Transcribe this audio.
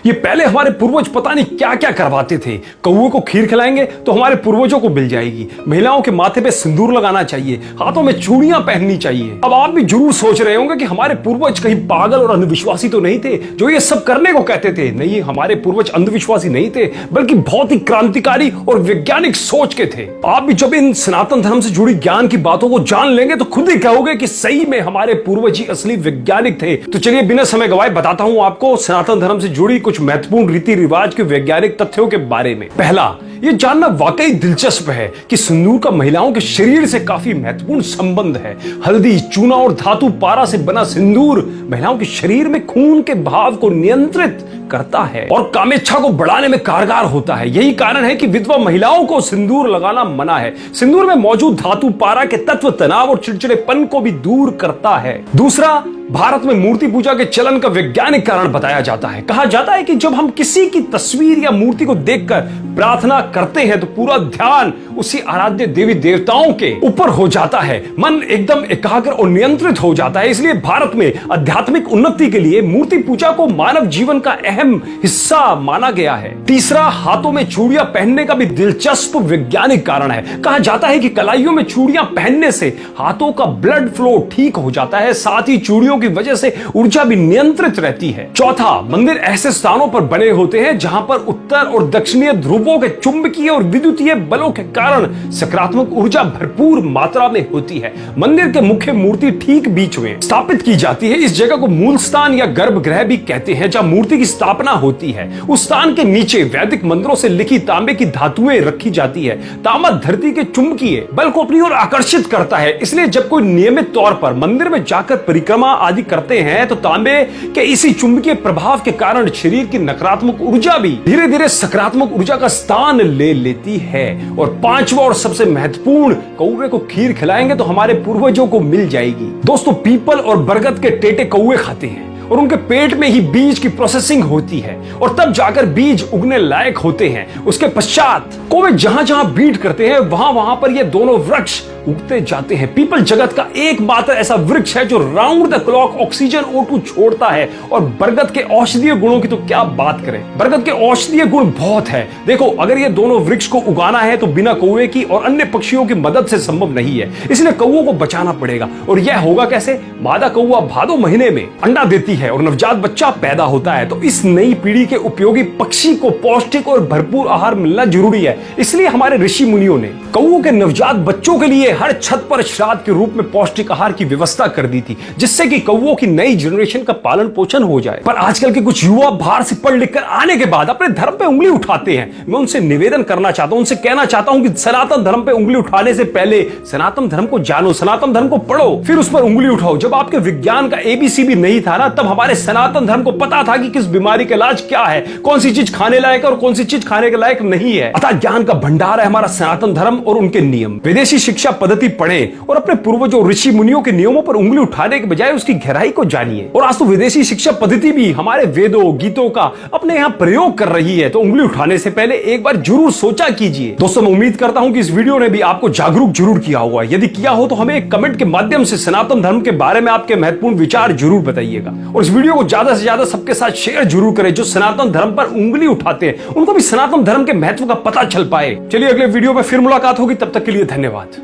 ये पहले हमारे पूर्वज पता नहीं क्या क्या करवाते थे। कौवे को खीर खिलाएंगे तो हमारे पूर्वजों को मिल जाएगी। महिलाओं के माथे पे सिंदूर लगाना चाहिए, हाथों में चूड़ियां पहननी चाहिए। अब आप भी जरूर सोच रहे होंगे कि हमारे पूर्वज कहीं पागल और अंधविश्वासी तो नहीं थे जो ये सब करने को कहते थे। नहीं, हमारे पूर्वज अंधविश्वासी नहीं थे, बल्कि बहुत ही क्रांतिकारी और वैज्ञानिक सोच के थे। आप भी जब इन सनातन धर्म से जुड़ी ज्ञान की बातों को जान लेंगे तो खुद ही कहोगे कि सही में हमारे पूर्वज ही असली वैज्ञानिक थे। तो चलिए बिना समय गवाए बताता हूं आपको सनातन धर्म से जुड़ी कुछ महत्वपूर्ण रीति रिवाज के वैज्ञानिक तथ्यों के बारे में। पहला, ये जानना वाकई दिलचस्प है कि सिंदूर का महिलाओं के शरीर से काफी महत्वपूर्ण संबंध है। हल्दी, चूना और धातु पारा से बना सिंदूर महिलाओं के शरीर में खून के बहाव को नियंत्रित करता है और कामेच्छा को बढ़ाने में कारगर होता है। यही कारण है कि विधवा महिलाओं को सिंदूर लगाना मना है। सिंदूर में मौजूद धातु पारा के तत्व तनाव और चिड़चिड़ेपन को भी दूर करता है। दूसरा, भारत में मूर्ति पूजा के चलन का वैज्ञानिक कारण बताया जाता है। कहा जाता है कि जब हम किसी की तस्वीर या मूर्ति को देखकर प्रार्थना करते हैं तो पूरा ध्यान उसी आराध्य देवी देवताओं के ऊपर हो जाता है। मन एकदम एकाग्र और नियंत्रित हो जाता है। इसलिए भारत में आध्यात्मिक उन्नति के लिए मूर्ति पूजा को मानव जीवन का अहम हिस्सा माना गया है। तीसरा, हाथों में चूड़ियां पहनने का भी दिलचस्प वैज्ञानिक कारण है। कहा जाता है कि कलाइयों में चूड़ियां पहनने से हाथों का ब्लड फ्लो ठीक हो जाता है, साथ ही चूड़ियों की वजह से ऊर्जा भी नियंत्रित रहती है। चौथा, मंदिर ऐसे स्थानों पर बने होते हैं जहां पर उत्तर और दक्षिणीय ध्रुवों के चुंबकीय और विद्युतीय बलों के कारण सकारात्मक ऊर्जा भरपूर मात्रा में होती है। मंदिर के मुख्य मूर्ति ठीक बीच में स्थापित की जाती है। इस जगह को मूल स्थान या गर्भगृह भी कहते हैं जहां मूर्ति की स्थापना होती है। उस स्थान के नीचे वैदिक मंत्रों से लिखी तांबे की धातुएं रखी जाती है। तांबा धरती के चुंबकीय बल को अपनी ओर आकर्षित करता है। इसलिए जब कोई नियमित तौर पर मंदिर में जाकर परिक्रमा आदि करते हैं तो तांबे के इसी चुंबकीय प्रभाव के कारण शरीर की नकारात्मक ऊर्जा भी धीरे धीरे सकारात्मक ऊर्जा का स्थान ले लेती है। और पांचवा और सबसे महत्वपूर्ण, कौवे को खीर खिलाएंगे तो हमारे पूर्वजों को मिल जाएगी। दोस्तों, पीपल और बरगद के टेटे कौवे खाते हैं और उनके पेट में ही बीज की प्रोसेसिंग होती है और तब जाकर बीज उगने लायक होते हैं। उसके पश्चात कौवे जहां जहां बीट करते हैं वहां वहां पर ये दोनों वृक्ष उगते जाते हैं। पीपल जगत का एकमात्र ऐसा वृक्ष है जो round the clock oxygen O2 छोड़ता है। और बरगद के औषधीय गुणों की तो क्या बात करें, बरगद के औषधीय गुण बहुत है। देखो, अगर ये दोनों वृक्ष को उगाना है तो बिना कौवे की और अन्य पक्षियों की मदद से संभव नहीं है। इसलिए कौवों को बचाना पड़ेगा। और यह होगा कैसे? मादा कौवा भादो महीने में अंडा देती है और नवजात बच्चा पैदा होता है। तो इस नई पीढ़ी के उपयोगी पक्षी को पौष्टिक और भरपूर आहार मिलना जरूरी है। इसलिए हमारे ऋषि मुनियों ने कौवों के नवजात बच्चों के लिए हर छत पर श्राद्ध के रूप में पौष्टिक आहार की व्यवस्था कर दी थी, जिससे कि कौवों की नई जनरेशन का पालन पोषण हो जाए। पर आजकल के कुछ युवा बाहर से पढ़ लिख कर आने के बाद अपने धर्म पे उंगली उठाते हैं। मैं उनसे निवेदन करना चाहता हूं, उनसे कहना चाहता हूं कि सनातन धर्म पे उंगली उठाने से पहले सनातन धर्म को जानो, सनातन धर्म को पढ़ो, फिर उस पर उंगली उठाओ। जब आपके विज्ञान का ABC भी नहीं था ना, तब हमारे सनातन धर्म को पता था कि किस बीमारी का इलाज क्या है, कौन सी चीज खाने लायक है और कौन सी चीज खाने के लायक नहीं है। अतः ज्ञान का भंडार है हमारा सनातन धर्म और उनके नियम। विदेशी शिक्षा पद्धति पढ़े और अपने पूर्वजों ऋषि मुनियों के नियमों पर उंगली उठाने के बजाय उसकी गहराई को जानिए। और आज तो विदेशी शिक्षा पद्धति भी हमारे वेदों गीतों का अपने यहाँ प्रयोग कर रही है। तो उंगली उठाने से पहले एक बार जरूर सोचा कीजिए। दोस्तों, मैं उम्मीद करता हूं कि इस वीडियो ने भी आपको जागरूक जरूर किया होगा। यदि किया हो तो हमें एक कमेंट के माध्यम से सनातन धर्म के बारे में आपके महत्वपूर्ण विचार जरूर बताइएगा। और इस वीडियो को ज्यादा से ज्यादा सबके साथ शेयर जरूर करें जो सनातन धर्म पर उंगली उठाते हैं, उनको भी सनातन धर्म के महत्व का पता चल पाए। चलिए अगले वीडियो में फिर मुलाकात होगी, तब तक के लिए धन्यवाद।